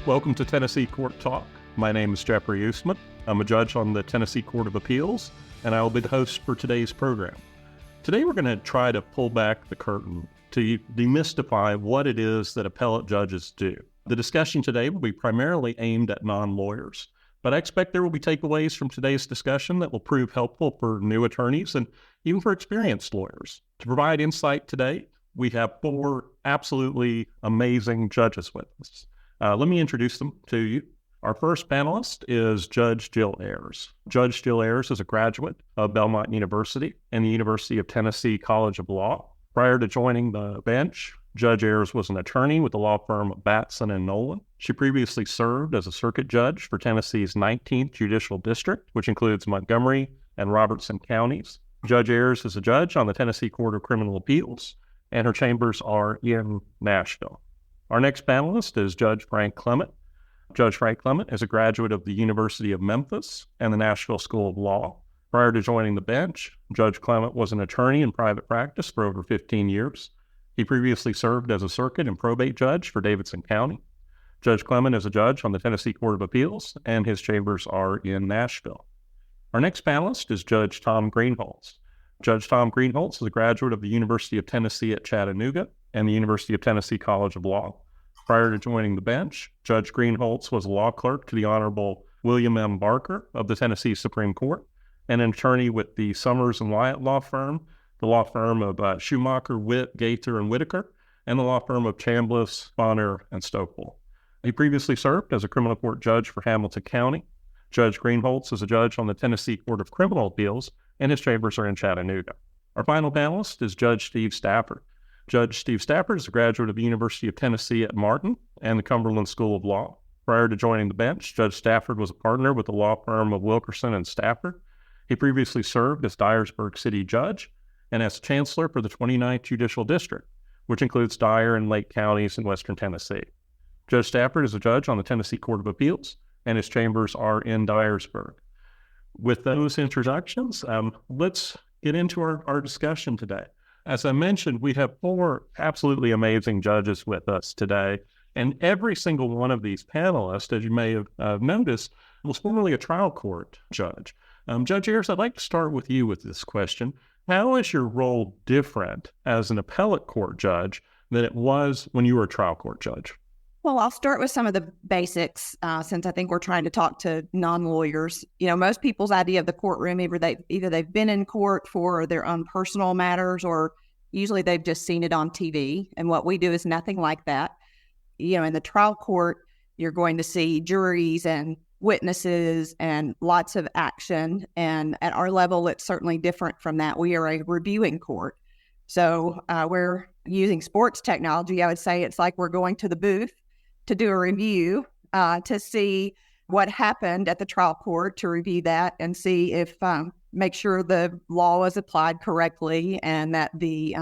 Welcome to Tennessee Court Talk. My name is Jeffrey Usman. I'm a judge on the Tennessee Court of Appeals, and I will be the host for today's program. Today we're going to try to pull back the curtain to demystify what it is that appellate judges do. The discussion today will be primarily aimed at non-lawyers, but I expect there will be takeaways from today's discussion that will prove helpful for new attorneys and even for experienced lawyers. To provide insight today, we have four absolutely amazing judges with us. Let me introduce them to you. Our first panelist is Judge Jill Ayers. Judge Jill Ayers is a graduate of Belmont University and the University of Tennessee College of Law. Prior to joining the bench, Judge Ayers was an attorney with the law firm of Batson and Nolan. She previously served as a circuit judge for Tennessee's 19th Judicial District, which includes Montgomery and Robertson counties. Judge Ayers is a judge on the Tennessee Court of Criminal Appeals, and her chambers are in Nashville. Our next panelist is Judge Frank Clement. Judge Frank Clement is a graduate of the University of Memphis and the Nashville School of Law. Prior to joining the bench, Judge Clement was an attorney in private practice for over 15 years. He previously served as a circuit and probate judge for Davidson County. Judge Clement is a judge on the Tennessee Court of Appeals, and his chambers are in Nashville. Our next panelist is Judge Tom Greenholtz. Judge Tom Greenholtz is a graduate of the University of Tennessee at Chattanooga and the University of Tennessee College of Law. Prior to joining the bench, Judge Greenholtz was a law clerk to the Honorable William M. Barker of the Tennessee Supreme Court and an attorney with the Summers and Wyatt law firm, the law firm of Schumacher, Witt, Gaither, and Whitaker, and the law firm of Chambliss, Bonner, and Stokely. He previously served as a criminal court judge for Hamilton County. Judge Greenholtz is a judge on the Tennessee Court of Criminal Appeals, and his chambers are in Chattanooga. Our final panelist is Judge Steve Stafford. Judge Steve Stafford is a graduate of the University of Tennessee at Martin and the Cumberland School of Law. Prior to joining the bench, Judge Stafford was a partner with the law firm of Wilkerson and Stafford. He previously served as Dyersburg City Judge and as Chancellor for the 29th Judicial District, which includes Dyer and Lake counties in western Tennessee. Judge Stafford is a judge on the Tennessee Court of Appeals, and his chambers are in Dyersburg. With those introductions, let's get into our discussion today. As I mentioned, we have four absolutely amazing judges with us today, and every single one of these panelists, as you may have noticed, was formerly a trial court judge. Judge Ayers, I'd like to start with you with this question. How is your role different as an appellate court judge than it was when you were a trial court judge? Well, I'll start with some of the basics, since I think we're trying to talk to non-lawyers. You know, most people's idea of the courtroom, either they've been in court for their own personal matters, or usually they've just seen it on TV. And what we do is nothing like that. You know, in the trial court, you're going to see juries and witnesses and lots of action. And at our level, it's certainly different from that. We are a reviewing court. So we're using sports technology. I would say it's like we're going to the booth to do a review, to see what happened at the trial court, to review that and see if, make sure the law was applied correctly and that the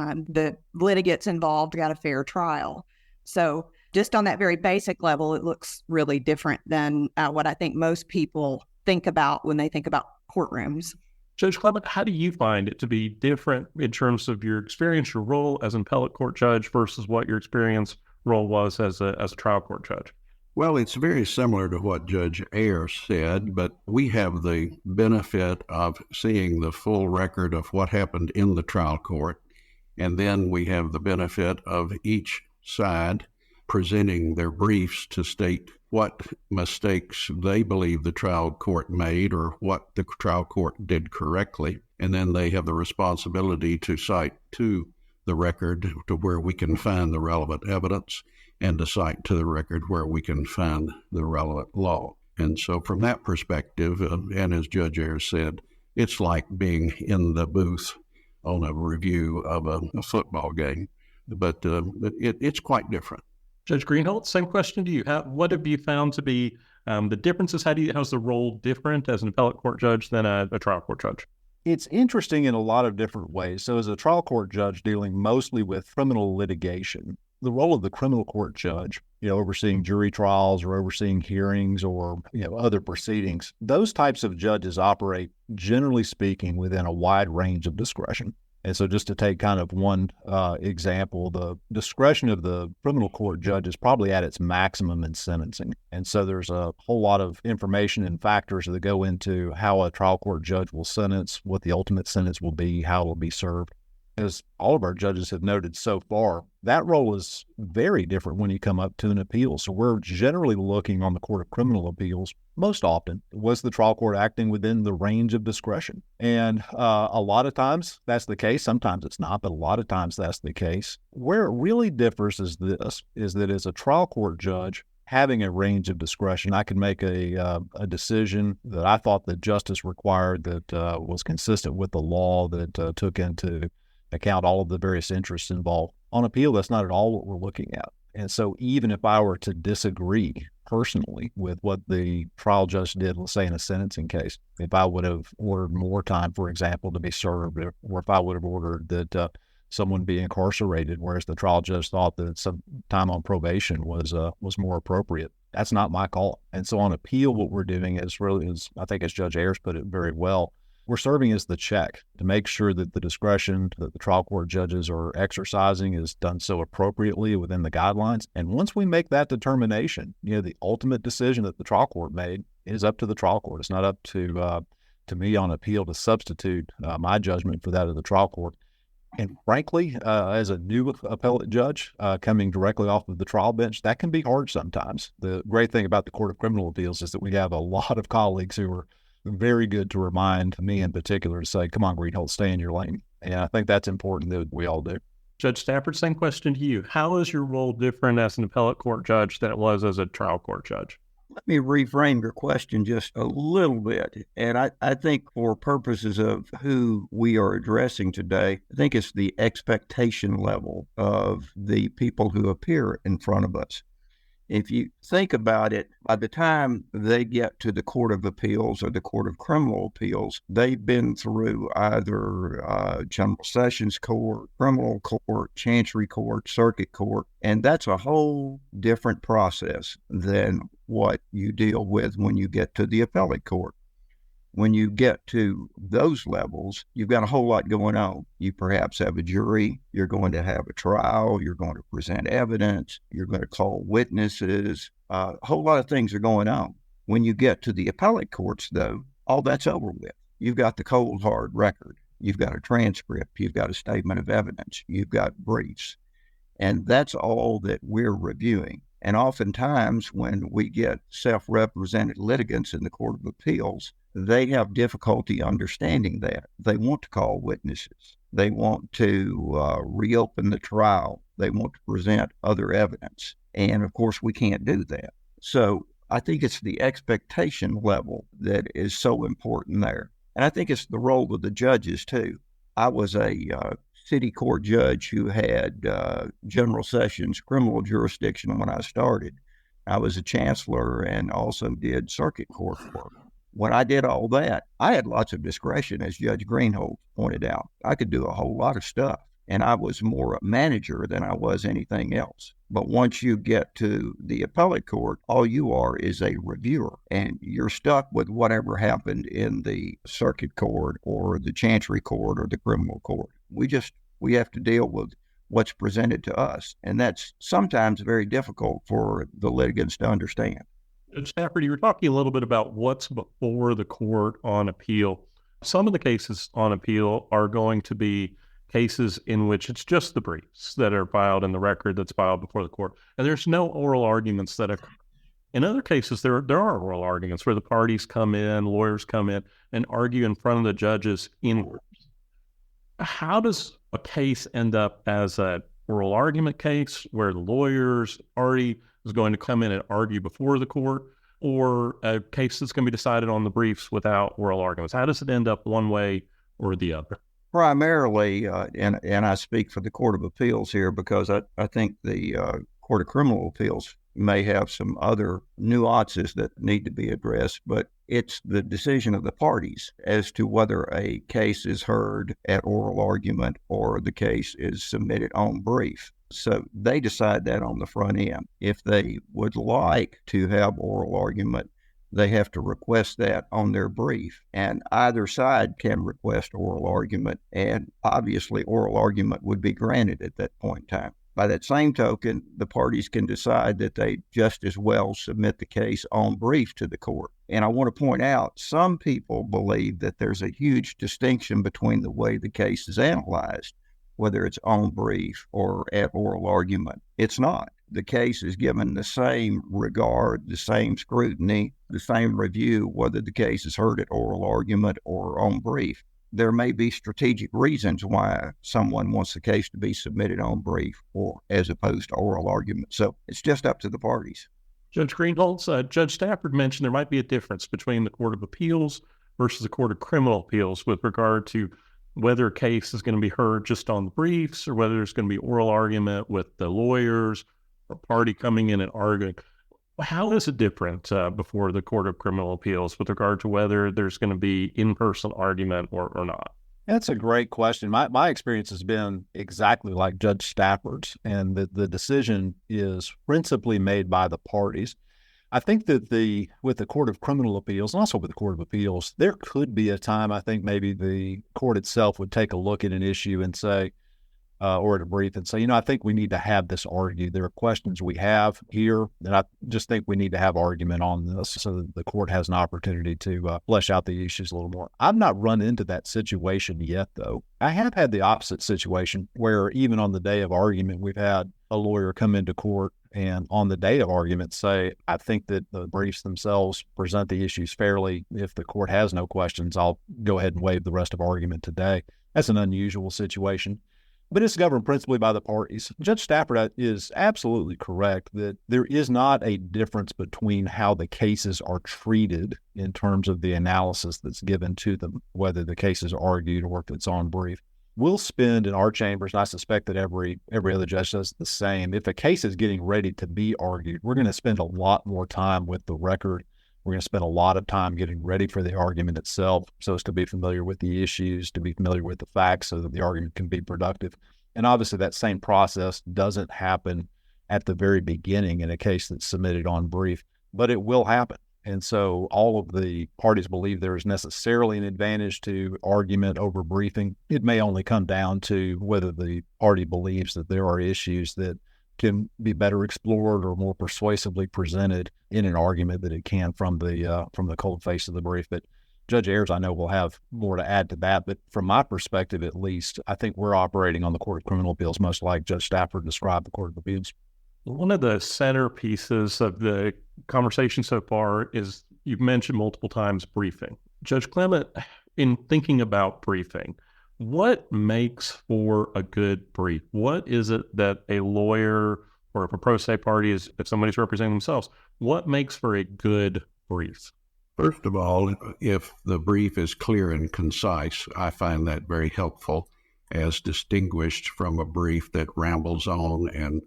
litigants involved got a fair trial. So just on that very basic level, it looks really different than what I think most people think about when they think about courtrooms. Judge Clement, how do you find it to be different in terms of your experience, your role as an appellate court judge versus what your experience role was as a trial court judge? Well, it's very similar to what Judge Ayers said, but we have the benefit of seeing the full record of what happened in the trial court, and then we have the benefit of each side presenting their briefs to state what mistakes they believe the trial court made or what the trial court did correctly, and then they have the responsibility to cite to the record to where we can find the relevant evidence and to cite to the record where we can find the relevant law. And so from that perspective, and as Judge Ayers said, it's like being in the booth on a review of a football game, but it's quite different. Judge Greenholtz, same question to you. What have you found to be the differences? How's the role different as an appellate court judge than a trial court judge? It's interesting in a lot of different ways. So as a trial court judge dealing mostly with criminal litigation, the role of the criminal court judge, overseeing jury trials or overseeing hearings or, other proceedings, those types of judges operate, generally speaking, within a wide range of discretion. And so just to take kind of one example, the discretion of the criminal court judge is probably at its maximum in sentencing. And so there's a whole lot of information and factors that go into how a trial court judge will sentence, what the ultimate sentence will be, how it will be served. As all of our judges have noted so far, that role is very different when you come up to an appeal. So we're generally looking on the Court of Criminal Appeals most often, was the trial court acting within the range of discretion? And a lot of times that's the case. Sometimes it's not, but a lot of times that's the case. Where it really differs is that as a trial court judge, having a range of discretion, I could make a decision that I thought that justice required that was consistent with the law, that took into account all of the various interests involved. On appeal, that's not at all what we're looking at. And so even if I were to disagree personally with what the trial judge did, let's say in a sentencing case, if I would have ordered more time, for example, to be served, or if I would have ordered that someone be incarcerated, whereas the trial judge thought that some time on probation was more appropriate, that's not my call. And so on appeal, what we're doing is I think as Judge Ayers put it very well, we're serving as the check to make sure that the discretion that the trial court judges are exercising is done so appropriately within the guidelines. And once we make that determination, the ultimate decision that the trial court made is up to the trial court. It's not up to me on appeal to substitute my judgment for that of the trial court. And frankly, as a new appellate judge coming directly off of the trial bench, that can be hard sometimes. The great thing about the Court of Criminal Appeals is that we have a lot of colleagues who are very good to remind me in particular to say, come on, Greenholtz, stay in your lane. And I think that's important that we all do. Judge Stafford, same question to you. How is your role different as an appellate court judge than it was as a trial court judge? Let me reframe your question just a little bit. And I think for purposes of who we are addressing today, I think it's the expectation level of the people who appear in front of us. If you think about it, by the time they get to the Court of Appeals or the Court of Criminal Appeals, they've been through either General Sessions Court, Criminal Court, Chancery Court, Circuit Court, and that's a whole different process than what you deal with when you get to the Appellate Court. When you get to those levels, you've got a whole lot going on. You perhaps have a jury, you're going to have a trial, you're going to present evidence, you're going to call witnesses. A whole lot of things are going on. When you get to the appellate courts, though, all that's over with. You've got the cold, hard record. You've got a transcript. You've got a statement of evidence. You've got briefs. And that's all that we're reviewing. And oftentimes when we get self-represented litigants in the Court of Appeals, they have difficulty understanding that. They want to call witnesses. They want to reopen the trial. They want to present other evidence. And of course, we can't do that. So I think it's the expectation level that is so important there. And I think it's the role of the judges too. I was a city court judge who had General Sessions criminal jurisdiction when I started. I was a chancellor and also did circuit court work. When I did all that, I had lots of discretion, as Judge Greenholtz pointed out. I could do a whole lot of stuff, and I was more a manager than I was anything else. But once you get to the appellate court, all you are is a reviewer, and you're stuck with whatever happened in the circuit court or the chancery court or the criminal court. We have to deal with what's presented to us, and that's sometimes very difficult for the litigants to understand. Judge Stafford, you were talking a little bit about what's before the court on appeal. Some of the cases on appeal are going to be cases in which it's just the briefs that are filed in the record that's filed before the court, and there's no oral arguments that occur. In other cases, there are oral arguments where the parties come in, lawyers come in, and argue in front of the judges inwards. How does a case end up as an oral argument case where the lawyers already is going to come in and argue before the court, or a case that's going to be decided on the briefs without oral arguments? How does it end up one way or the other? Primarily, and I speak for the Court of Appeals here because I think the Court of Criminal Appeals may have some other nuances that need to be addressed, but it's the decision of the parties as to whether a case is heard at oral argument or the case is submitted on brief. So they decide that on the front end. If they would like to have oral argument, they have to request that on their brief. And either side can request oral argument, and obviously oral argument would be granted at that point in time. By that same token, the parties can decide that they just as well submit the case on brief to the court. And I want to point out, some people believe that there's a huge distinction between the way the case is analyzed, whether it's on brief or at oral argument. It's not. The case is given the same regard, the same scrutiny, the same review, whether the case is heard at oral argument or on brief. There may be strategic reasons why someone wants the case to be submitted on brief or as opposed to oral argument. So it's just up to the parties. Judge Greenholtz, Judge Stafford mentioned there might be a difference between the Court of Appeals versus the Court of Criminal Appeals with regard to whether a case is going to be heard just on the briefs or whether there's going to be oral argument with the lawyers or party coming in and arguing. How is it different before the Court of Criminal Appeals with regard to whether there's going to be in-person argument or not? That's a great question. My experience has been exactly like Judge Stafford's, and the decision is principally made by the parties. I think that with the Court of Criminal Appeals and also with the Court of Appeals, there could be a time I think maybe the court itself would take a look at an issue and say, or at a brief and say, I think we need to have this argued. There are questions we have here that I just think we need to have argument on this so that the court has an opportunity to flesh out the issues a little more. I've not run into that situation yet, though. I have had the opposite situation where even on the day of argument, we've had a lawyer come into court and on the day of argument say, I think that the briefs themselves present the issues fairly. If the court has no questions, I'll go ahead and waive the rest of argument today. That's an unusual situation. But it's governed principally by the parties. Judge Stafford is absolutely correct that there is not a difference between how the cases are treated in terms of the analysis that's given to them, whether the case is argued or if it's on brief. We'll spend in our chambers, and I suspect that every other judge does the same. If a case is getting ready to be argued, we're going to spend a lot more time with the record. We're going to spend a lot of time getting ready for the argument itself so as to be familiar with the issues, to be familiar with the facts so that the argument can be productive. And obviously that same process doesn't happen at the very beginning in a case that's submitted on brief, but it will happen. And so all of the parties believe there is necessarily an advantage to argument over briefing. It may only come down to whether the party believes that there are issues that can be better explored or more persuasively presented in an argument than it can from the cold face of the brief. But Judge Ayers, I know, will have more to add to that. But from my perspective, at least, I think we're operating on the Court of Criminal Appeals, most like Judge Stafford described the Court of Appeals. One of the centerpieces of the conversation so far is you've mentioned multiple times briefing. Judge Clement, in thinking about briefing, what makes for a good brief? What is it that a lawyer or if a pro se party is, if somebody's representing themselves, what makes for a good brief? First of all, if the brief is clear and concise, I find that very helpful, as distinguished from a brief that rambles on and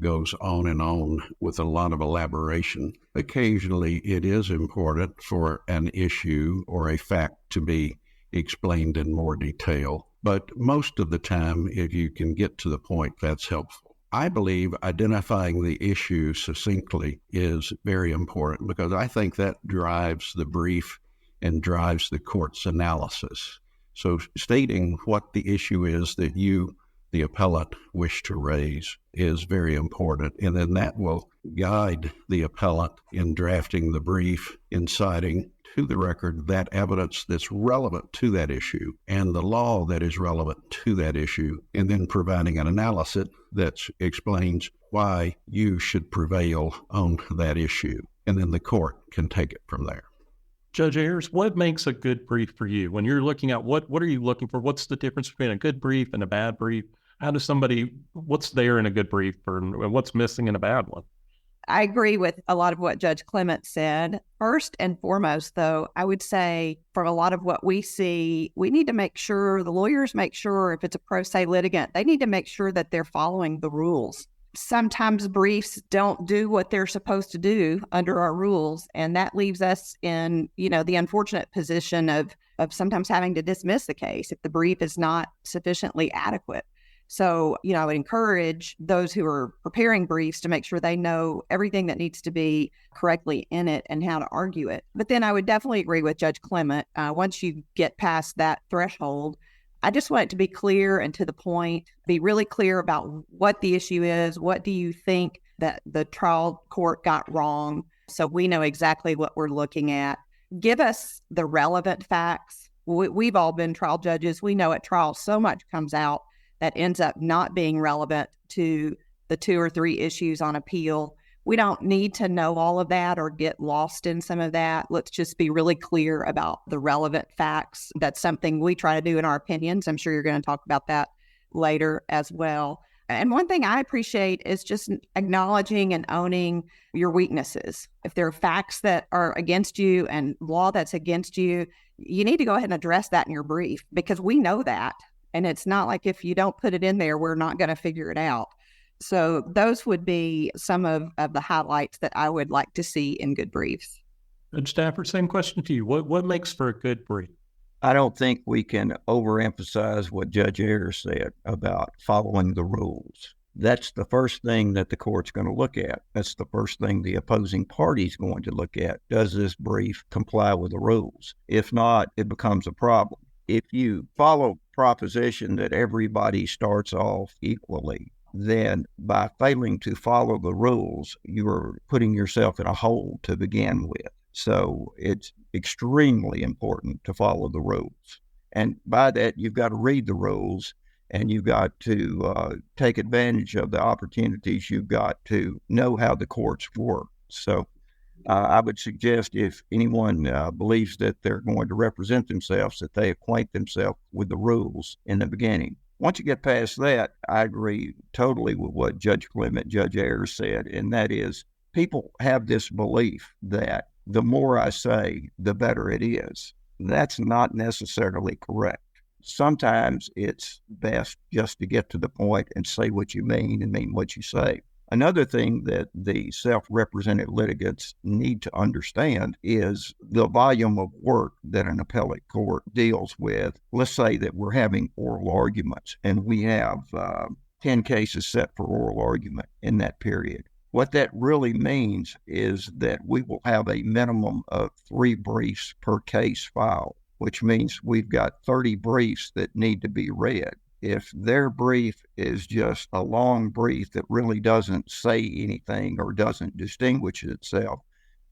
goes on and on with a lot of elaboration. Occasionally, it is important for an issue or a fact to be explained in more detail, but most of the time, if you can get to the point, that's helpful. I believe identifying the issue succinctly is very important because I think that drives the brief and drives the court's analysis. So stating what the issue is that you, the appellate, wish to raise is very important. And then that will guide the appellate in drafting the brief, in citing to the record that evidence that's relevant to that issue and the law that is relevant to that issue, and then providing an analysis that explains why you should prevail on that issue. And then the court can take it from there. Judge Ayers, what makes a good brief for you? When you're looking at what are you looking for? What's the difference between a good brief and a bad brief? How does what's there in a good brief and what's missing in a bad one? I agree with a lot of what Judge Clement said. First and foremost, though, I would say from a lot of what we see, we need to make sure, the lawyers make sure if it's a pro se litigant, they need to make sure that they're following the rules. Sometimes briefs don't do what they're supposed to do under our rules, and that leaves us in, the unfortunate position of sometimes having to dismiss the case if the brief is not sufficiently adequate. So, I would encourage those who are preparing briefs to make sure they know everything that needs to be correctly in it and how to argue it. But then I would definitely agree with Judge Clement. Once you get past that threshold, I just want it to be clear and to the point, be really clear about what the issue is. What do you think that the trial court got wrong? So we know exactly what we're looking at. Give us the relevant facts. We've all been trial judges. We know at trial so much comes out that ends up not being relevant to the 2 or 3 issues on appeal. We don't need to know all of that or get lost in some of that. Let's just be really clear about the relevant facts. That's something we try to do in our opinions. I'm sure you're going to talk about that later as well. And one thing I appreciate is just acknowledging and owning your weaknesses. If there are facts that are against you and law that's against you, you need to go ahead and address that in your brief, because we know that. And it's not like if you don't put it in there, we're not going to figure it out. So those would be some of the highlights that I would like to see in good briefs. Judge Stafford, same question to you. What makes for a good brief? I don't think we can overemphasize what Judge Ayers said about following the rules. That's the first thing that the court's going to look at. That's the first thing the opposing party's going to look at. Does this brief comply with the rules? If not, it becomes a problem. If you follow proposition that everybody starts off equally, then by failing to follow the rules, you are putting yourself in a hole to begin with. So it's extremely important to follow the rules. And by that, you've got to read the rules, and you've got to take advantage of the opportunities. You've got to know how the courts work. So I would suggest if anyone believes that they're going to represent themselves, that they acquaint themselves with the rules in the beginning. Once you get past that, I agree totally with what Judge Clement, Judge Ayers said, and that is people have this belief that the more I say, the better it is. That's not necessarily correct. Sometimes it's best just to get to the point and say what you mean and mean what you say. Another thing that the self-represented litigants need to understand is the volume of work that an appellate court deals with. Let's say that we're having oral arguments and we have 10 cases set for oral argument in that period. What that really means is that we will have a minimum of 3 briefs per case filed, which means we've got 30 briefs that need to be read. If their brief is just a long brief that really doesn't say anything or doesn't distinguish itself,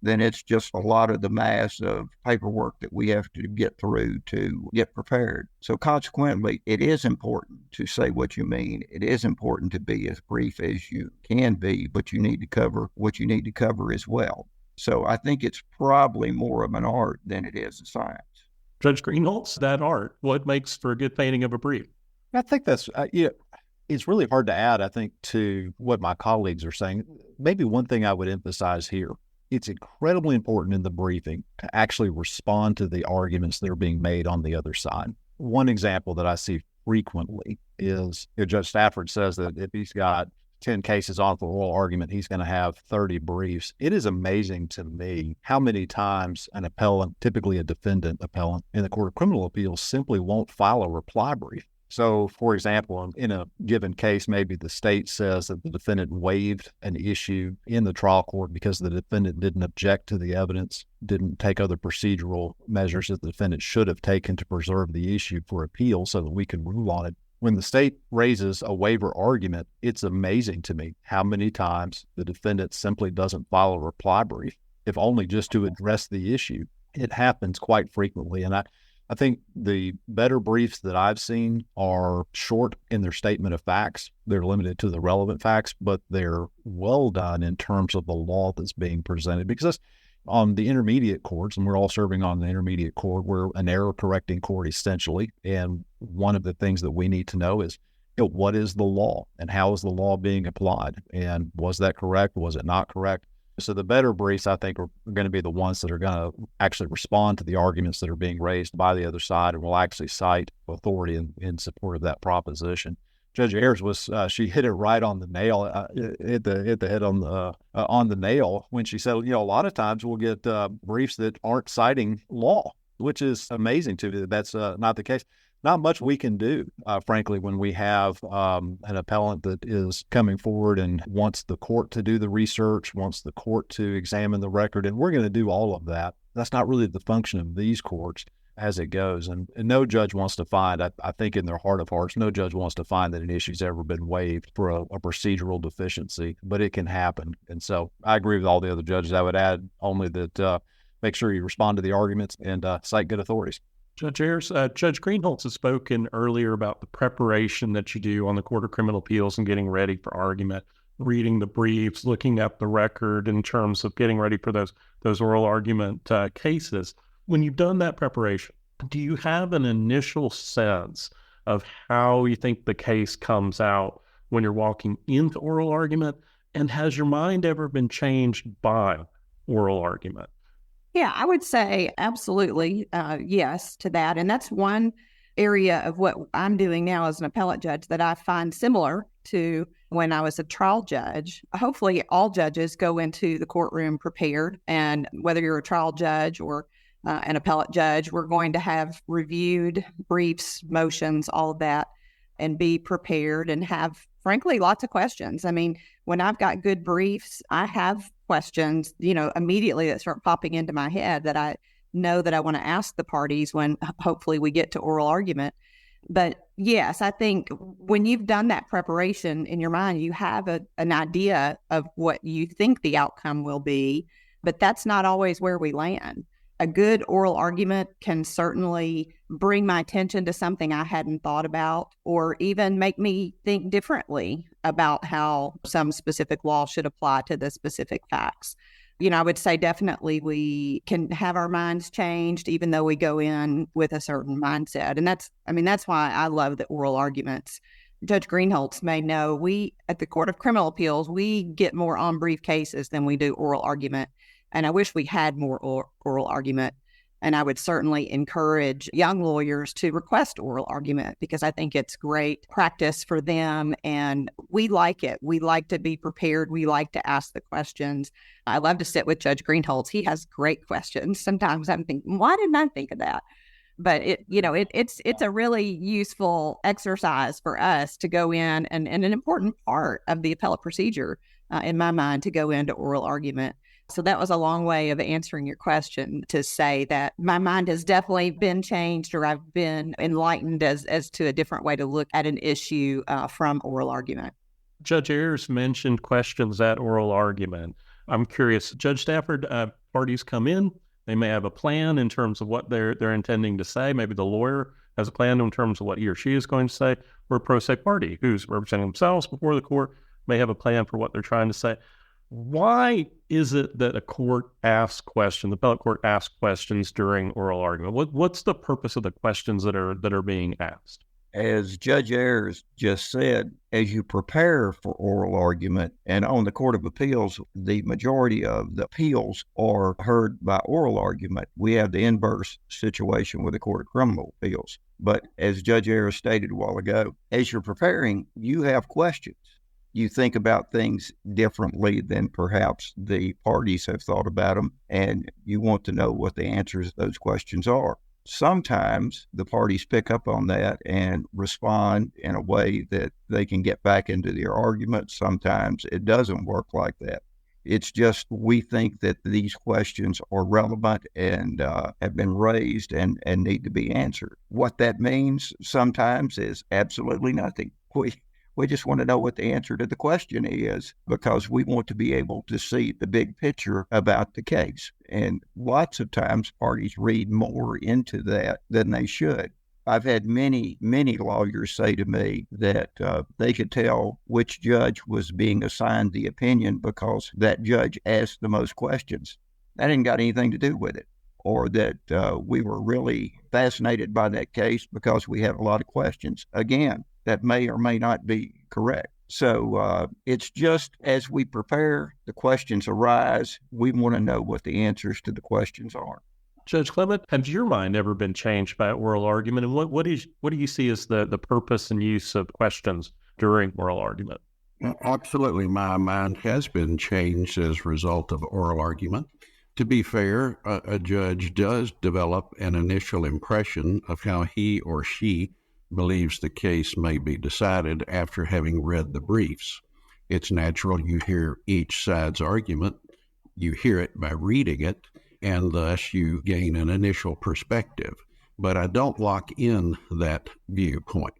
then it's just a lot of the mass of paperwork that we have to get through to get prepared. So consequently, it is important to say what you mean. It is important to be as brief as you can be, but you need to cover what you need to cover as well. So I think it's probably more of an art than it is a science. Judge Greenholtz, that art, what makes for a good painting of a brief? I think that's, it's really hard to add, I think, to what my colleagues are saying. Maybe one thing I would emphasize here, it's incredibly important in the briefing to actually respond to the arguments that are being made on the other side. One example that I see frequently is Judge Stafford says that if he's got 10 cases on for oral argument, he's going to have 30 briefs. It is amazing to me how many times an appellant, typically a defendant appellant in the Court of Criminal Appeals, simply won't file a reply brief. So, for example, in a given case, maybe the state says that the defendant waived an issue in the trial court because the defendant didn't object to the evidence, didn't take other procedural measures that the defendant should have taken to preserve the issue for appeal so that we can rule on it. When the state raises a waiver argument, it's amazing to me how many times the defendant simply doesn't file a reply brief, if only just to address the issue. It happens quite frequently, and I think the better briefs that I've seen are short in their statement of facts. They're limited to the relevant facts, but they're well done in terms of the law that's being presented. Because on the intermediate courts, and we're all serving on the intermediate court, we're an error-correcting court essentially. And one of the things that we need to know is, what is the law and how is the law being applied? And was that correct? Was it not correct? So the better briefs, I think, are going to be the ones that are going to actually respond to the arguments that are being raised by the other side and will actually cite authority in support of that proposition. Judge Ayers she hit it right on the nail, hit the head on the nail when she said, a lot of times we'll get briefs that aren't citing law, which is amazing to me that that's not the case. not much we can do, frankly, when we have an appellant that is coming forward and wants the court to do the research, wants the court to examine the record, and we're going to do all of that. That's not really the function of these courts as it goes. And no judge wants to find, I think in their heart of hearts, no judge wants to find that an issue's ever been waived for a procedural deficiency, but it can happen. And so I agree with all the other judges. I would add only that make sure you respond to the arguments and cite good authorities. Judge Ayers, Judge Greenholtz has spoken earlier about the preparation that you do on the Court of Criminal Appeals and getting ready for argument, reading the briefs, looking at the record in terms of getting ready for those oral argument cases. When you've done that preparation, do you have an initial sense of how you think the case comes out when you're walking into oral argument? And has your mind ever been changed by oral argument? Yeah, I would say absolutely yes to that. And that's one area of what I'm doing now as an appellate judge that I find similar to when I was a trial judge. Hopefully all judges go into the courtroom prepared, and whether you're a trial judge or an appellate judge, we're going to have reviewed briefs, motions, all of that, and be prepared and have, frankly, lots of questions. I mean, when I've got good briefs, I have questions, immediately that start popping into my head that I know that I want to ask the parties when hopefully we get to oral argument. But yes, I think when you've done that preparation in your mind, you have an idea of what you think the outcome will be, but that's not always where we land. A good oral argument can certainly bring my attention to something I hadn't thought about, or even make me think differently about how some specific law should apply to the specific facts. I would say definitely we can have our minds changed, even though we go in with a certain mindset. And that's why I love the oral arguments. Judge Greenholtz may know we, at the Court of Criminal Appeals, we get more on brief cases than we do oral argument. And I wish we had more oral argument. And I would certainly encourage young lawyers to request oral argument, because I think it's great practice for them. And we like it. We like to be prepared. We like to ask the questions. I love to sit with Judge Greenholtz. He has great questions. Sometimes I'm thinking, why didn't I think of that? But it's a really useful exercise for us to go in, and an important part of the appellate procedure, in my mind, to go into oral argument. So that was a long way of answering your question, to say that my mind has definitely been changed, or I've been enlightened as to a different way to look at an issue from oral argument. Judge Ayers mentioned questions at oral argument. I'm curious, Judge Stafford, parties come in, they may have a plan in terms of what they're intending to say. Maybe the lawyer has a plan in terms of what he or she is going to say, or a pro se party who's representing themselves before the court may have a plan for what they're trying to say. Why is it that a court asks questions, the appellate court asks questions during oral argument? What's the purpose of the questions that are being asked? As Judge Ayers just said, as you prepare for oral argument, and on the Court of Appeals, the majority of the appeals are heard by oral argument. We have the inverse situation with the Court of Criminal Appeals. But as Judge Ayers stated a while ago, as you're preparing, you have questions. You think about things differently than perhaps the parties have thought about them, and you want to know what the answers to those questions are. Sometimes the parties pick up on that and respond in a way that they can get back into their argument. Sometimes it doesn't work like that. It's just we think that these questions are relevant and have been raised and need to be answered. What that means sometimes is absolutely nothing. We just want to know what the answer to the question is, because we want to be able to see the big picture about the case. And lots of times parties read more into that than they should. I've had many, many lawyers say to me that they could tell which judge was being assigned the opinion because that judge asked the most questions. That ain't got anything to do with it. Or that we were really fascinated by that case because we had a lot of questions. Again, that may or may not be correct. So it's just as we prepare, the questions arise. We want to know what the answers to the questions are. Judge Clement, has your mind ever been changed by oral argument? And what do you see as the purpose and use of questions during oral argument? Absolutely. My mind has been changed as a result of oral argument. To be fair, a judge does develop an initial impression of how he or she believes the case may be decided after having read the briefs. It's natural you hear each side's argument, you hear it by reading it, and thus you gain an initial perspective. But I don't lock in that viewpoint.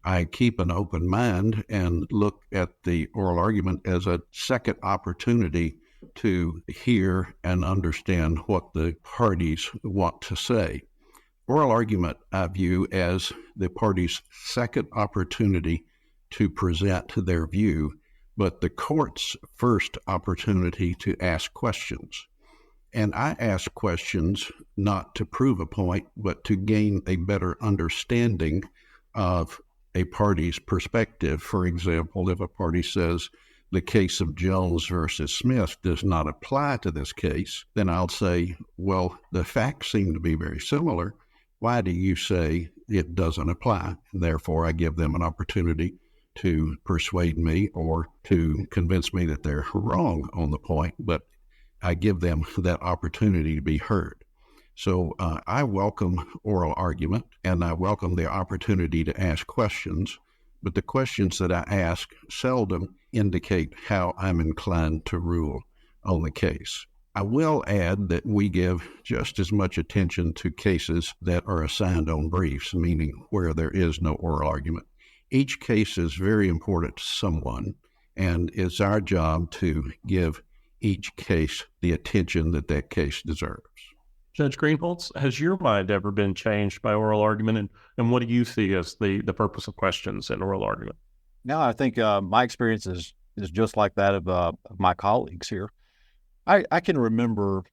I keep an open mind and look at the oral argument as a second opportunity to hear and understand what the parties want to say. Oral argument I view as the parties' second opportunity to present their view, but the court's first opportunity to ask questions. And I ask questions not to prove a point, but to gain a better understanding of a party's perspective. For example, if a party says the case of Jones versus Smith does not apply to this case, then I'll say, well, the facts seem to be very similar. Why do you say it doesn't apply? And therefore, I give them an opportunity to persuade me or to convince me that they're wrong on the point, but I give them that opportunity to be heard. So I welcome oral argument, and I welcome the opportunity to ask questions, but the questions that I ask seldom indicate how I'm inclined to rule on the case. I will add that we give just as much attention to cases that are assigned on briefs, meaning where there is no oral argument. Each case is very important to someone, and it's our job to give each case the attention that that case deserves. Judge Greenholtz, has your mind ever been changed by oral argument, and what do you see as the purpose of questions in oral argument? No, I think my experience is just like that of my colleagues here. I can remember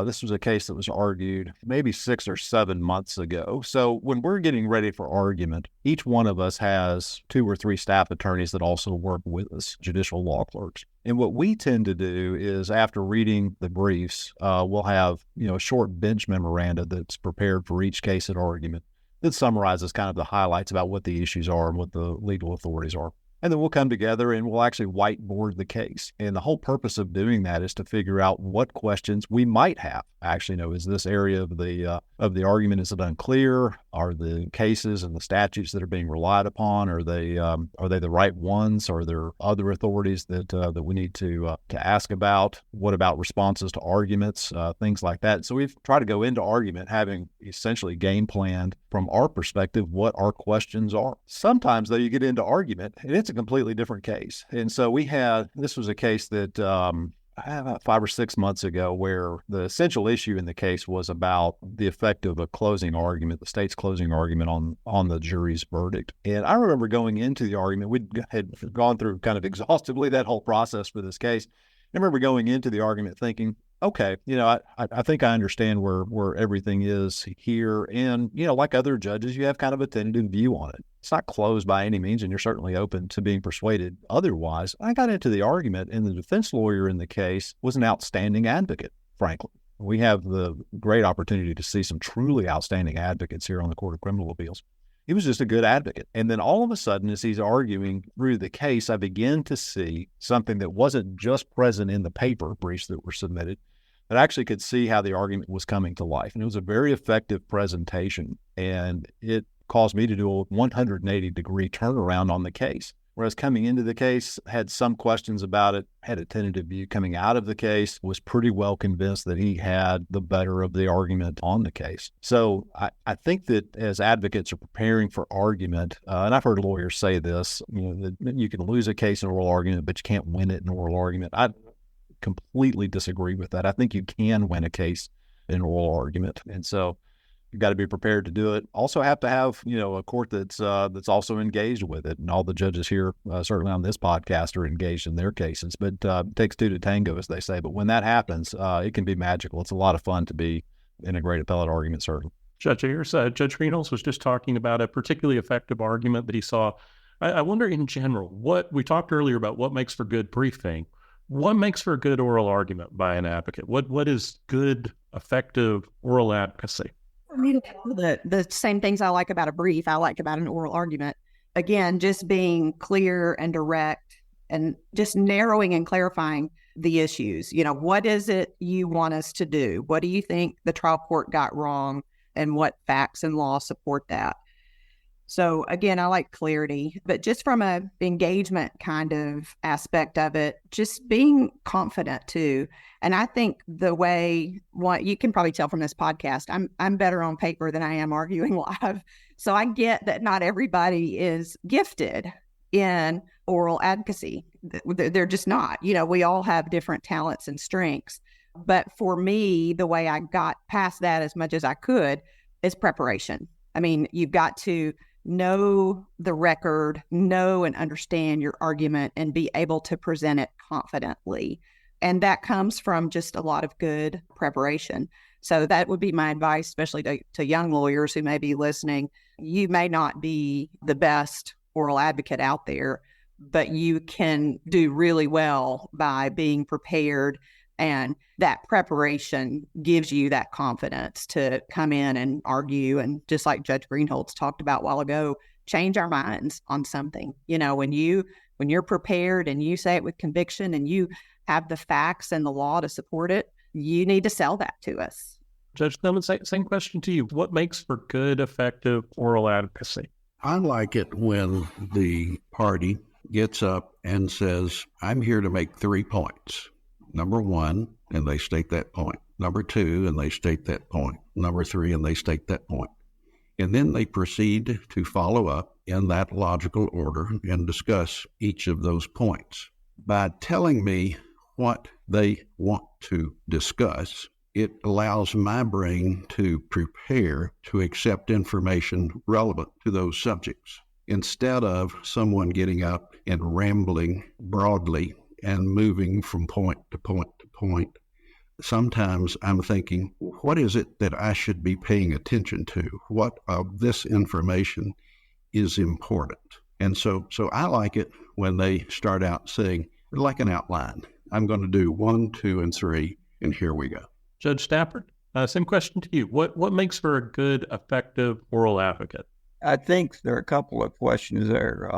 this was a case that was argued maybe 6 or 7 months ago. So when we're getting ready for argument, each one of us has 2 or 3 staff attorneys that also work with us, judicial law clerks. And what we tend to do is after reading the briefs, we'll have a short bench memoranda that's prepared for each case at argument that summarizes kind of the highlights about what the issues are and what the legal authorities are. And then we'll come together and we'll actually whiteboard the case. And the whole purpose of doing that is to figure out what questions we might have. Actually, is this area of the argument, is it unclear? Are the cases and the statutes that are being relied upon, are they the right ones? Are there other authorities that we need to ask about? What about responses to arguments, things like that? So we've tried to go into argument having essentially game planned from our perspective what our questions are. Sometimes, though, you get into argument and it's a completely different case. And so this was a case that about 5 or 6 months ago where the essential issue in the case was about the effect of a closing argument, the state's closing argument on the jury's verdict. And I remember going into the argument, we had gone through kind of exhaustively that whole process for this case. I remember going into the argument thinking, okay, I think I understand where everything is here. And, like other judges, you have kind of a tentative view on it. It's not closed by any means, and you're certainly open to being persuaded otherwise. I got into the argument, and the defense lawyer in the case was an outstanding advocate, frankly. We have the great opportunity to see some truly outstanding advocates here on the Court of Criminal Appeals. He was just a good advocate. And then all of a sudden, as he's arguing through the case, I begin to see something that wasn't just present in the paper briefs that were submitted, but I actually could see how the argument was coming to life. And it was a very effective presentation, and it caused me to do a 180-degree turnaround on the case. Whereas coming into the case, had some questions about it, had a tentative view. Coming out of the case, was pretty well convinced that he had the better of the argument on the case. So I think that as advocates are preparing for argument, and I've heard lawyers say this, that you can lose a case in oral argument, but you can't win it in oral argument. I completely disagree with that. I think you can win a case in oral argument. And so you've got to be prepared to do it. Also have to have, a court that's also engaged with it. And all the judges here, certainly on this podcast, are engaged in their cases. But it takes 2 to tango, as they say. But when that happens, it can be magical. It's a lot of fun to be in a great appellate argument, certainly. Judge Ayers, Judge Greenholtz was just talking about a particularly effective argument that he saw. I wonder in general, we talked earlier about what makes for good briefing. What makes for a good oral argument by an advocate? What is good, effective oral advocacy? The same things I like about a brief, I like about an oral argument. Again, just being clear and direct and just narrowing and clarifying the issues. What is it you want us to do? What do you think the trial court got wrong, and what facts and law support that? So again, I like clarity, but just from a engagement kind of aspect of it, just being confident too. And I think what you can probably tell from this podcast, I'm better on paper than I am arguing live. So I get that not everybody is gifted in oral advocacy. They're just not. We all have different talents and strengths. But for me, the way I got past that as much as I could is preparation. I mean, you've got to know the record, know and understand your argument, and be able to present it confidently. And that comes from just a lot of good preparation. So that would be my advice, especially to young lawyers who may be listening. You may not be the best oral advocate out there, but you can do really well by being prepared. And that preparation gives you that confidence to come in and argue. And just like Judge Greenholtz talked about a while ago, change our minds on something. When you're prepared and you say it with conviction and you have the facts and the law to support it, you need to sell that to us. Judge Clement, same question to you. What makes for good, effective oral advocacy? I like it when the party gets up and says, I'm here to make 3 points. Number 1, and they state that point. Number 2, and they state that point. Number 3, and they state that point. And then they proceed to follow up in that logical order and discuss each of those points. By telling me what they want to discuss, it allows my brain to prepare to accept information relevant to those subjects, instead of someone getting up and rambling broadly and moving from point to point to point. Sometimes I'm thinking, what is it that I should be paying attention to? What of this information is important? And so I like it when they start out saying, like an outline, I'm going to do 1, 2, and 3, and here we go. Judge Stafford, same question to you. What makes for a good, effective oral advocate? I think there are a couple of questions there.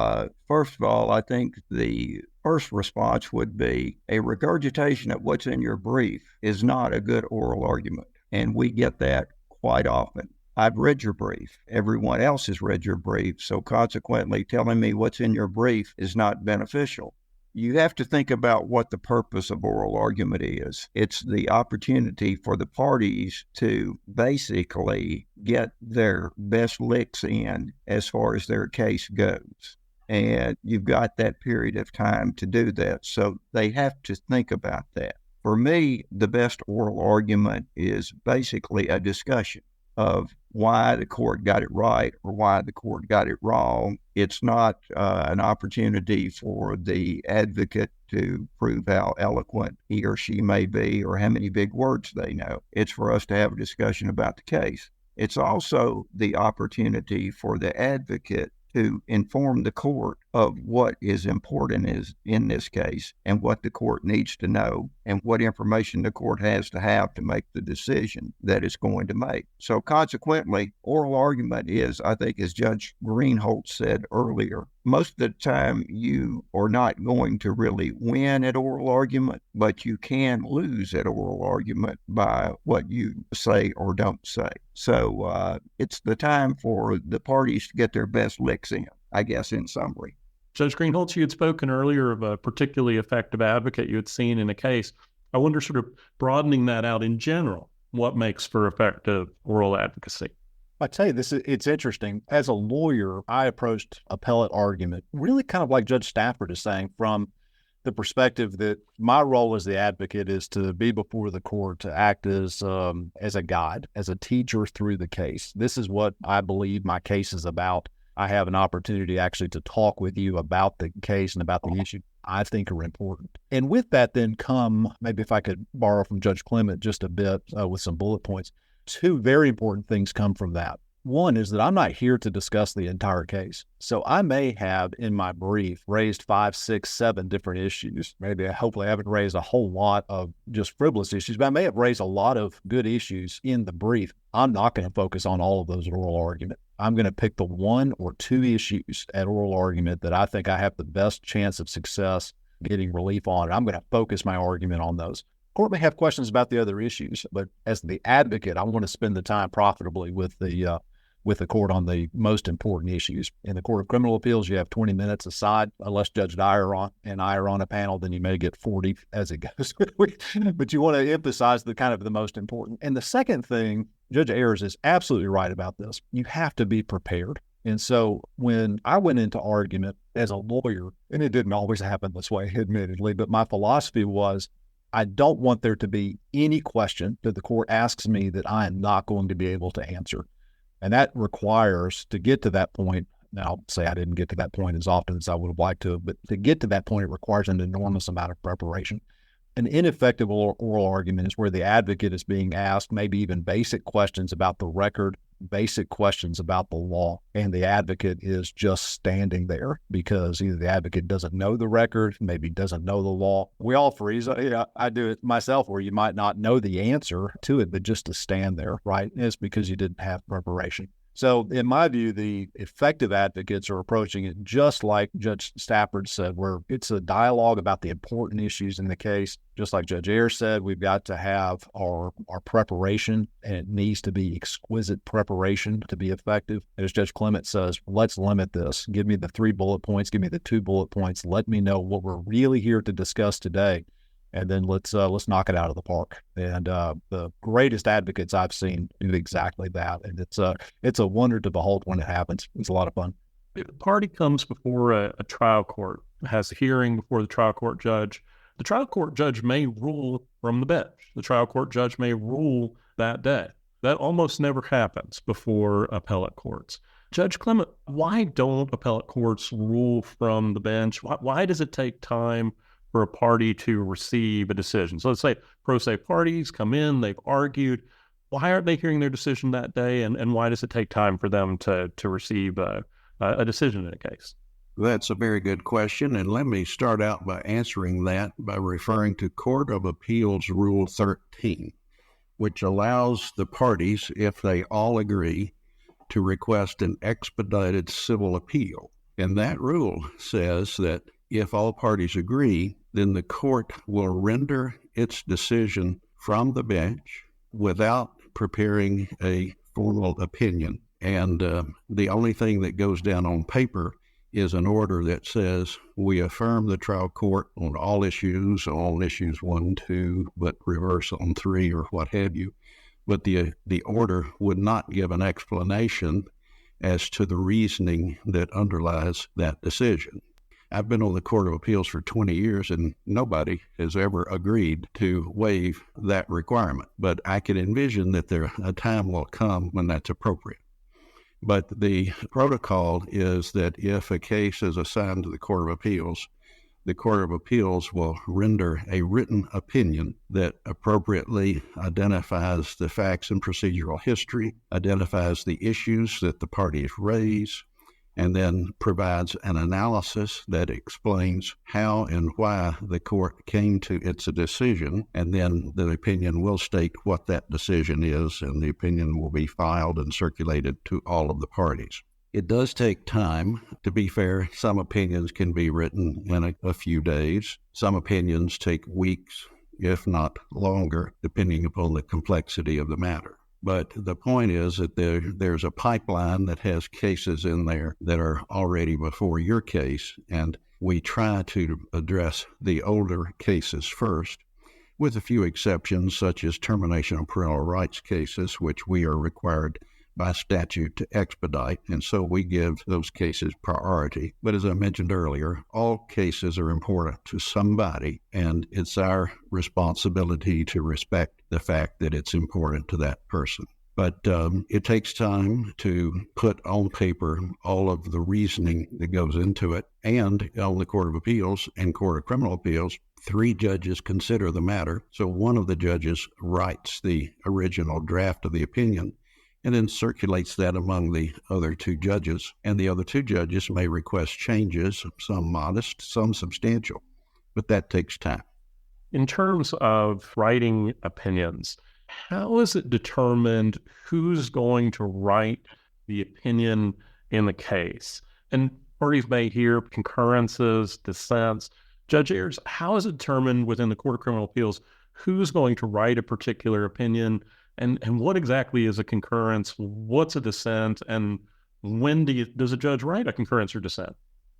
First of all, I think the first response would be a regurgitation of what's in your brief is not a good oral argument. And we get that quite often. I've read your brief. Everyone else has read your brief. So consequently, telling me what's in your brief is not beneficial. You have to think about what the purpose of oral argument is. It's the opportunity for the parties to basically get their best licks in as far as their case goes. And you've got that period of time to do that. So they have to think about that. For me, the best oral argument is basically a discussion of why the court got it right or why the court got it wrong. It's not an opportunity for the advocate to prove how eloquent he or she may be or how many big words they know. It's for us to have a discussion about the case. It's also the opportunity for the advocate to inform the court of what is important in this case and what the court needs to know and what information the court has to have to make the decision that it's going to make. So consequently, oral argument is, I think, as Judge Greenholtz said earlier, most of the time you are not going to really win at oral argument, but you can lose at oral argument by what you say or don't say. So it's the time for the parties to get their best licks in, I guess, in summary. Judge Greenholtz, you had spoken earlier of a particularly effective advocate you had seen in a case. I wonder, sort of broadening that out in general, what makes for effective oral advocacy? I tell you, it's interesting. As a lawyer, I approached appellate argument really kind of like Judge Stafford is saying, from the perspective that my role as the advocate is to be before the court, to act as a guide, as a teacher through the case. This is what I believe my case is about. I have an opportunity actually to talk with you about the case and about the issue I think are important. And with that then come, maybe if I could borrow from Judge Clement just a bit with some bullet points, 2 very important things come from that. One is that I'm not here to discuss the entire case. So I may have in my brief raised 5, 6, 7 different issues. Maybe hopefully I haven't raised a whole lot of just frivolous issues, but I may have raised a lot of good issues in the brief. I'm not going to focus on all of those at oral argument. I'm going to pick the 1 or 2 issues at oral argument that I think I have the best chance of success getting relief on, and I'm going to focus my argument on those. Court may have questions about the other issues, but as the advocate, I want to spend the time profitably with the court on the most important issues. In the Court of Criminal Appeals, you have 20 minutes aside, unless Judge Dyer and I are on a panel, then you may get 40 as it goes. But you want to emphasize the most important. And the second thing, Judge Ayers is absolutely right about this. You have to be prepared. And so when I went into argument as a lawyer, and it didn't always happen this way, admittedly, but my philosophy was, I don't want there to be any question that the court asks me that I am not going to be able to answer. And that requires, to get to that point, now I'll say I didn't get to that point as often as I would have liked to, but to get to that point, it requires an enormous amount of preparation. An ineffective oral argument is where the advocate is being asked maybe even basic questions about the record, basic questions about the law, and the advocate is just standing there because either the advocate doesn't know the record, maybe doesn't know the law. We all freeze. I do it myself where you might not know the answer to it, but just to stand there, right? It's because you didn't have preparation. So in my view, the effective advocates are approaching it just like Judge Stafford said, where it's a dialogue about the important issues in the case. Just like Judge Ayers said, we've got to have our preparation, and it needs to be exquisite preparation to be effective. As Judge Clement says, let's limit this. Give me the 3 bullet points. Give me the 2 bullet points. Let me know what we're really here to discuss today. And then let's knock it out of the park. And the greatest advocates I've seen do exactly that. And it's a wonder to behold when it happens. It's a lot of fun. If a party comes before a trial court, has a hearing before the trial court judge may rule from the bench. The trial court judge may rule that day. That almost never happens before appellate courts. Judge Clement, why don't appellate courts rule from the bench? Why does it take time for a party to receive a decision? So let's say pro se parties come in, they've argued. Why aren't they hearing their decision that day? And why does it take time for them to receive a decision in a case? That's a very good question. And let me start out by answering that by referring to Court of Appeals Rule 13, which allows the parties, if they all agree, to request an expedited civil appeal. And that rule says that if all parties agree, then the court will render its decision from the bench without preparing a formal opinion. And the only thing that goes down on paper is an order that says we affirm the trial court on all issues 1, 2, but reverse on 3 or what have you. But the order would not give an explanation as to the reasoning that underlies that decision. I've been on the Court of Appeals for 20 years, and nobody has ever agreed to waive that requirement. But I can envision that a time will come when that's appropriate. But the protocol is that if a case is assigned to the Court of Appeals, the Court of Appeals will render a written opinion that appropriately identifies the facts and procedural history, identifies the issues that the parties raise, and then provides an analysis that explains how and why the court came to its decision, and then the opinion will state what that decision is, and the opinion will be filed and circulated to all of the parties. It does take time. To be fair, some opinions can be written in a few days. Some opinions take weeks, if not longer, depending upon the complexity of the matter. But the point is that there's a pipeline that has cases in there that are already before your case, and we try to address the older cases first, with a few exceptions, such as termination of parental rights cases, which we are required by statute to expedite, and so we give those cases priority. But as I mentioned earlier, all cases are important to somebody, and it's our responsibility to respect the fact that it's important to that person. But it takes time to put on paper all of the reasoning that goes into it, and on the Court of Appeals and Court of Criminal Appeals, 3 judges consider the matter, so one of the judges writes the original draft of the opinion, and then circulates that among the other 2 judges. And the other 2 judges may request changes, some modest, some substantial, but that takes time. In terms of writing opinions, how is it determined who's going to write the opinion in the case? And parties may hear concurrences, dissents. Judge Ayers, how is it determined within the Court of Criminal Appeals who's going to write a particular opinion, and what exactly is a concurrence? What's a dissent? And when does a judge write a concurrence or dissent?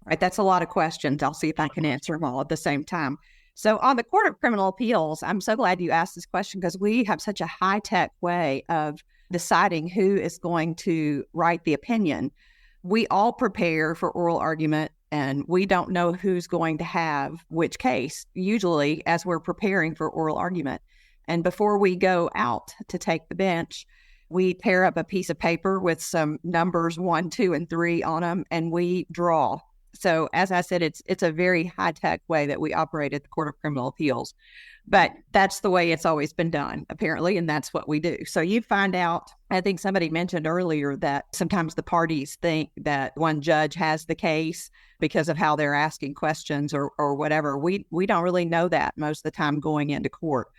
Right, that's a lot of questions. I'll see if I can answer them all at the same time. So on the Court of Criminal Appeals, I'm so glad you asked this question because we have such a high-tech way of deciding who is going to write the opinion. We all prepare for oral argument, and we don't know who's going to have which case, usually as we're preparing for oral argument. And before we go out to take the bench, we tear up a piece of paper with some numbers 1, 2, and 3 on them, and we draw. So as I said, it's a very high-tech way that we operate at the Court of Criminal Appeals. But that's the way it's always been done, apparently, and that's what we do. So you find out, I think somebody mentioned earlier that sometimes the parties think that one judge has the case because of how they're asking questions or whatever. We don't really know that most of the time going into court.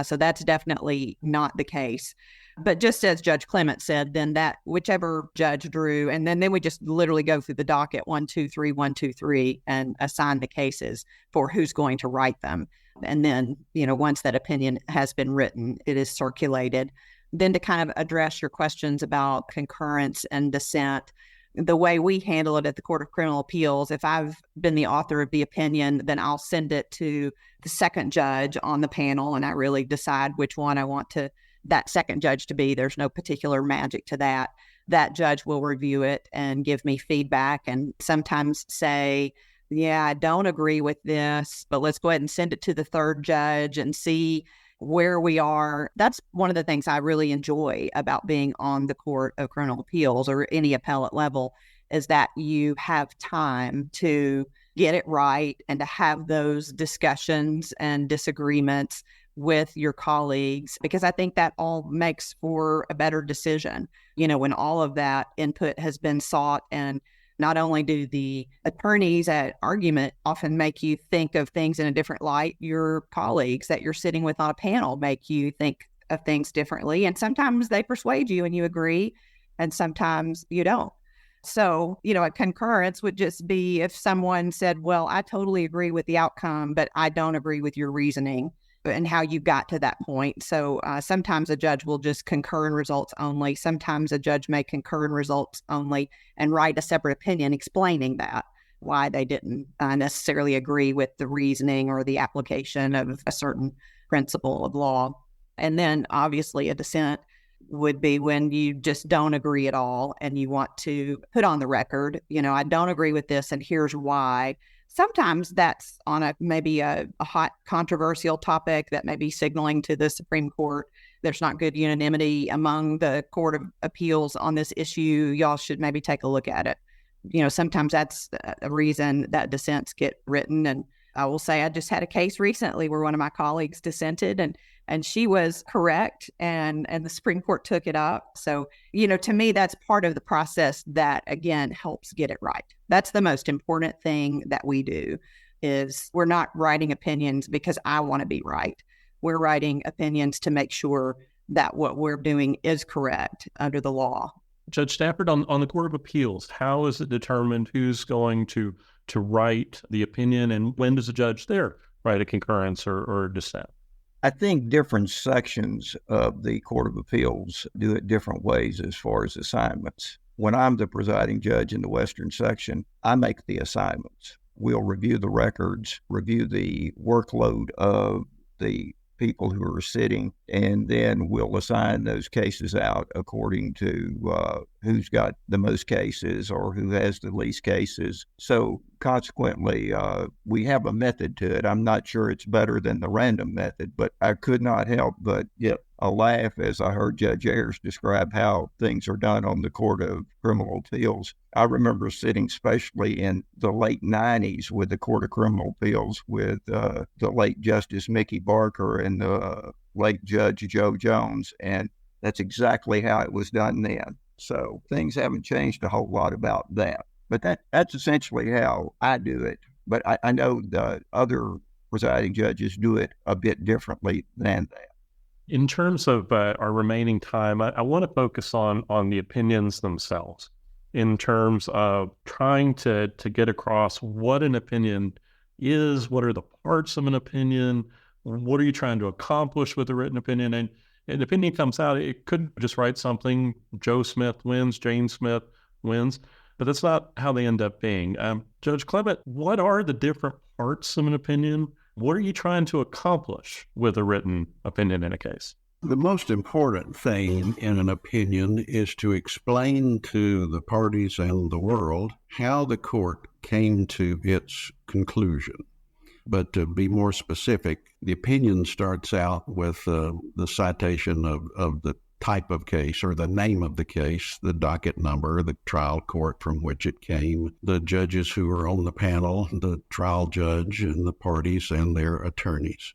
So that's definitely not the case. But just as Judge Clement said, then that whichever judge drew, and then we just literally go through the docket 1, 2, 3, 1, 2, 3, and assign the cases for who's going to write them. And then, once that opinion has been written, it is circulated. Then to kind of address your questions about concurrence and dissent, the way we handle it at the Court of Criminal Appeals, if I've been the author of the opinion, then I'll send it to the second judge on the panel, and I really decide which one I want that second judge to be. There's no particular magic to that. That judge will review it and give me feedback and sometimes say, yeah, I don't agree with this, but let's go ahead and send it to the third judge and see where we are. That's one of the things I really enjoy about being on the Court of Criminal Appeals or any appellate level is that you have time to get it right and to have those discussions and disagreements with your colleagues, because I think that all makes for a better decision, when all of that input has been sought. And not only do the attorneys at argument often make you think of things in a different light, your colleagues that you're sitting with on a panel make you think of things differently. And sometimes they persuade you and you agree, and sometimes you don't. So, a concurrence would just be if someone said, well, I totally agree with the outcome, but I don't agree with your reasoning and how you got to that point. So sometimes a judge will just concur in results only. Sometimes a judge may concur in results only and write a separate opinion explaining that, why they didn't necessarily agree with the reasoning or the application of a certain principle of law. And then obviously a dissent would be when you just don't agree at all and you want to put on the record, I don't agree with this and here's why. Sometimes that's on maybe a hot controversial topic that may be signaling to the Supreme Court there's not good unanimity among the Court of Appeals on this issue. Y'all should maybe take a look at it. Sometimes that's a reason that dissents get written. And I will say I just had a case recently where one of my colleagues dissented and she was correct and the Supreme Court took it up. So, to me, that's part of the process that, again, helps get it right. That's the most important thing that we do is we're not writing opinions because I want to be right. We're writing opinions to make sure that what we're doing is correct under the law. Judge Stafford, on the Court of Appeals, how is it determined who's going to write the opinion, and when does a judge there write a concurrence or dissent? I think different sections of the Court of Appeals do it different ways as far as assignments. When I'm the presiding judge in the Western section, I make the assignments. We'll review the records, review the workload of the people who are sitting, and then we'll assign those cases out according to who's got the most cases or who has the least cases. So consequently, we have a method to it. I'm not sure it's better than the random method, but I could not help but get a laugh as I heard Judge Ayers describe how things are done on the Court of Criminal Appeals. I remember sitting especially in the late 90s with the Court of Criminal Appeals with the late Justice Mickey Barker and the late Judge Joe Jones, and that's exactly how it was done then. So things haven't changed a whole lot about that. But that's essentially how I do it. But I know the other presiding judges do it a bit differently than that. In terms of our remaining time, I want to focus on the opinions themselves in terms of trying to get across what an opinion is? What are the parts of an opinion? What are you trying to accomplish with a written opinion? And an opinion comes out, it could just write something, Joe Smith wins, Jane Smith wins, but that's not how they end up being. Judge Clement, what are the different parts of an opinion? What are you trying to accomplish with a written opinion in a case? The most important thing in an opinion is to explain to the parties and the world how the court came to its conclusion. But to be more specific, the opinion starts out with the citation of the type of case or the name of the case, the docket number, the trial court from which it came, the judges who are on the panel, the trial judge and the parties and their attorneys.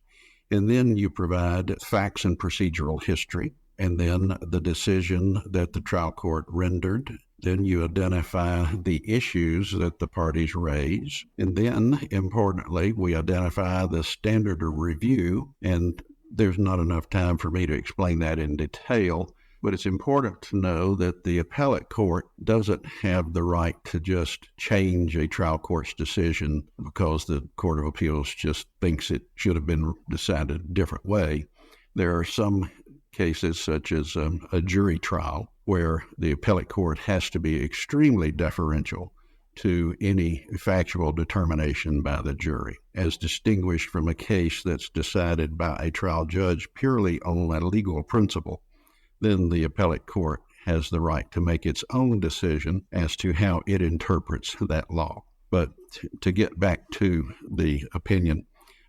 And then you provide facts and procedural history, and then the decision that the trial court rendered. Then you identify the issues that the parties raise. And then, importantly, we identify the standard of review. And there's not enough time for me to explain that in detail, but it's important to know that the appellate court doesn't have the right to just change a trial court's decision because the Court of Appeals just thinks it should have been decided a different way. There are some cases, such as a jury trial, where the appellate court has to be extremely deferential to any factual determination by the jury, as distinguished from a case that's decided by a trial judge purely on a legal principle. Then the appellate court has the right to make its own decision as to how it interprets that law. But to get back to the opinion,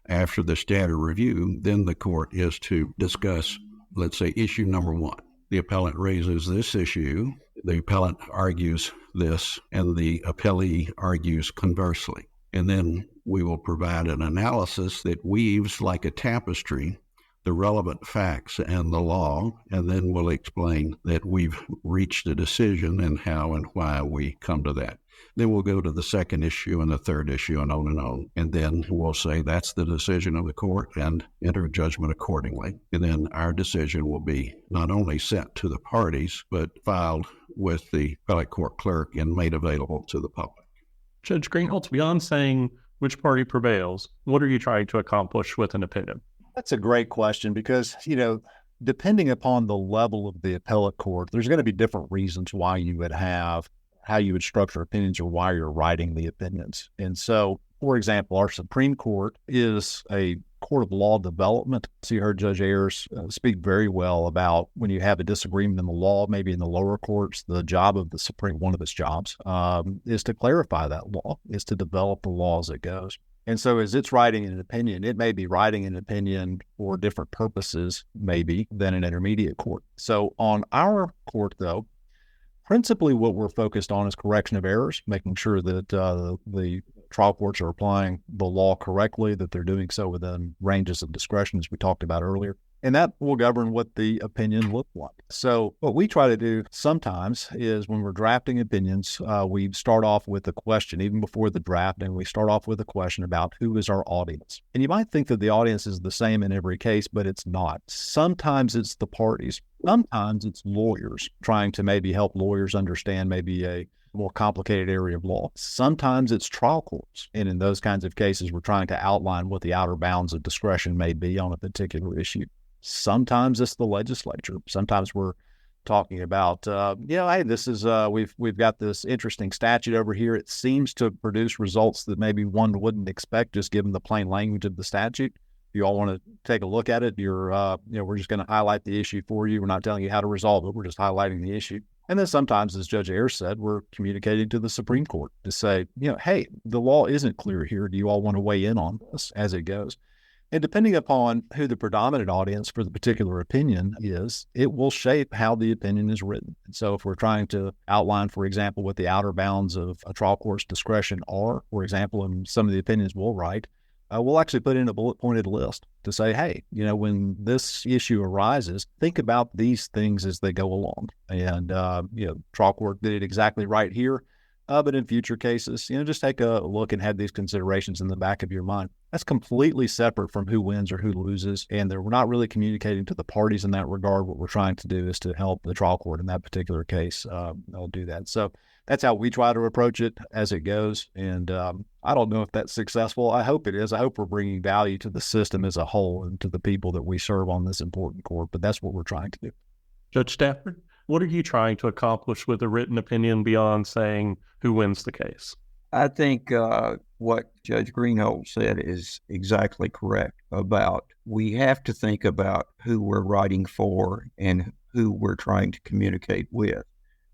after the standard review, then the court is to discuss, let's say, issue number one. The appellant raises this issue, the appellant argues this, and the appellee argues conversely. And then we will provide an analysis that weaves like a tapestry the relevant facts and the law, and then we'll explain that we've reached a decision and how and why we come to that. Then we'll go to the second issue and the third issue and on and on. And then we'll say that's the decision of the court and enter judgment accordingly. And then our decision will be not only sent to the parties, but filed with the appellate court clerk and made available to the public. Judge Greenholtz, beyond saying which party prevails, what are you trying to accomplish with an opinion? That's a great question because, depending upon the level of the appellate court, there's going to be different reasons why you would have how you would structure opinions or why you're writing the opinions. And so, for example, our Supreme Court is a court of law development. So you heard Judge Ayers speak very well about when you have a disagreement in the law, maybe in the lower courts, the job of the Supreme, one of its jobs, is to clarify that law, is to develop the law as it goes. And so as it's writing an opinion, it may be writing an opinion for different purposes, maybe, than an intermediate court. So on our court, though, principally what we're focused on is correction of errors, making sure that the trial courts are applying the law correctly, that they're doing so within ranges of discretion, as we talked about earlier. And that will govern what the opinion looks like. So what we try to do sometimes is when we're drafting opinions, we start off with a question, even before the drafting, we start off with a question about who is our audience. And you might think that the audience is the same in every case, but it's not. Sometimes it's the parties. Sometimes it's lawyers trying to maybe help lawyers understand maybe a more complicated area of law. Sometimes it's trial courts. And in those kinds of cases, we're trying to outline what the outer bounds of discretion may be on a particular issue. Sometimes it's the legislature. Sometimes we're talking about, hey, this is, we've got this interesting statute over here. It seems to produce results that maybe one wouldn't expect just given the plain language of the statute. If you all want to take a look at it, we're just going to highlight the issue for you. We're not telling you how to resolve it. We're just highlighting the issue. And then sometimes, as Judge Ayers said, we're communicating to the Supreme Court to say, hey, the law isn't clear here. Do you all want to weigh in on this as it goes? And depending upon who the predominant audience for the particular opinion is, it will shape how the opinion is written. And so if we're trying to outline, for example, what the outer bounds of a trial court's discretion are, for example, in some of the opinions we'll write, we'll actually put in a bullet-pointed list to say, hey, when this issue arises, think about these things as they go along. And, trial court did it exactly right here. But in future cases, just take a look and have these considerations in the back of your mind. That's completely separate from who wins or who loses. And we're not really communicating to the parties in that regard. What we're trying to do is to help the trial court in that particular case. They'll do that. So that's how we try to approach it as it goes. And I don't know if that's successful. I hope it is. I hope we're bringing value to the system as a whole and to the people that we serve on this important court. But that's what we're trying to do. Judge Stafford, what are you trying to accomplish with a written opinion beyond saying who wins the case? I think what Judge Greenholtz said is exactly correct about we have to think about who we're writing for and who we're trying to communicate with.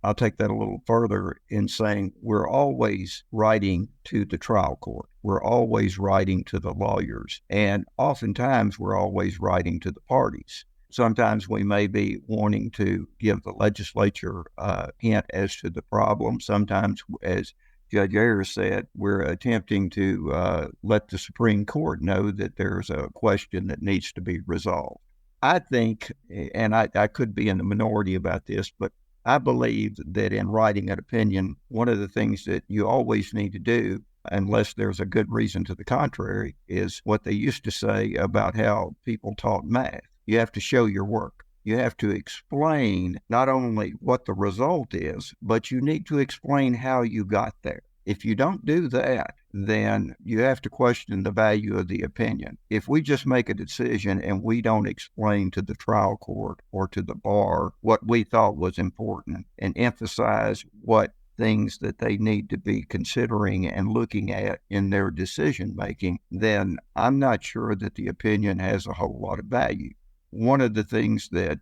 I'll take that a little further in saying we're always writing to the trial court. We're always writing to the lawyers, and oftentimes we're always writing to the parties. Sometimes we may be wanting to give the legislature a hint as to the problem. Sometimes, as Judge Ayers said, we're attempting to let the Supreme Court know that there's a question that needs to be resolved. I think, and I could be in the minority about this, but I believe that in writing an opinion, one of the things that you always need to do, unless there's a good reason to the contrary, is what they used to say about how people taught math. You have to show your work. You have to explain not only what the result is, but you need to explain how you got there. If you don't do that, then you have to question the value of the opinion. If we just make a decision and we don't explain to the trial court or to the bar what we thought was important and emphasize what things that they need to be considering and looking at in their decision making, then I'm not sure that the opinion has a whole lot of value. One of the things that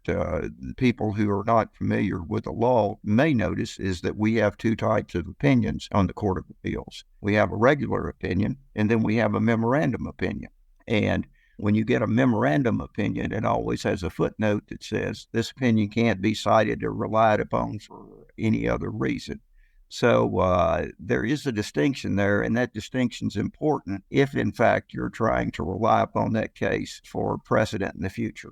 people who are not familiar with the law may notice is that we have two types of opinions on the Court of Appeals. We have a regular opinion, and then we have a memorandum opinion. And when you get a memorandum opinion, it always has a footnote that says this opinion can't be cited or relied upon for any other reason. So there is a distinction there, and that distinction is important if, in fact, you're trying to rely upon that case for precedent in the future.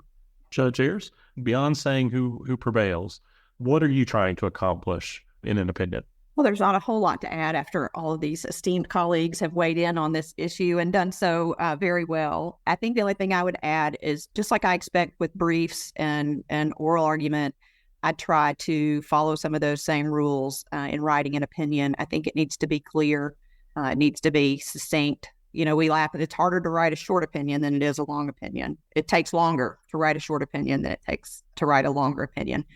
Judge Ayers, beyond saying who prevails, what are you trying to accomplish in an opinion? Well, there's not a whole lot to add after all of these esteemed colleagues have weighed in on this issue and done so very well. I think the only thing I would add is just like I expect with briefs and oral argument, I try to follow some of those same rules in writing an opinion. I think it needs to be clear. It needs to be succinct. We laugh at it's harder to write a short opinion than it is a long opinion. It takes longer to write a short opinion than it takes to write a longer opinion.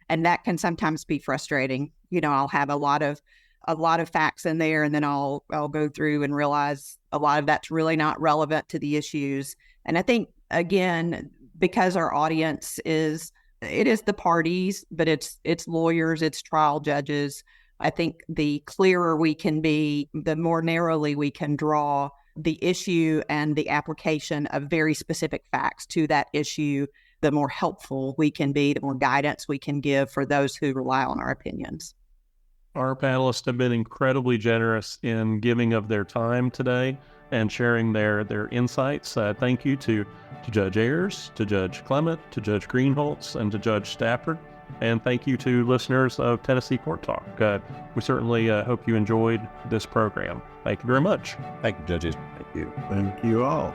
And that can sometimes be frustrating. I'll have a lot of facts in there, and then I'll go through and realize a lot of that's really not relevant to the issues. And I think, again, because our audience is the parties, but it's lawyers, it's trial judges. I think the clearer we can be, the more narrowly we can draw the issue and the application of very specific facts to that issue, the more helpful we can be, the more guidance we can give for those who rely on our opinions. Our panelists have been incredibly generous in giving of their time today and sharing their insights. Thank you to Judge Ayers, to Judge Clement, to Judge Greenholtz, and to Judge Stafford. And thank you to listeners of Tennessee Court Talk. We certainly hope you enjoyed this program. Thank you very much. Thank you, judges. Thank you. Thank you all.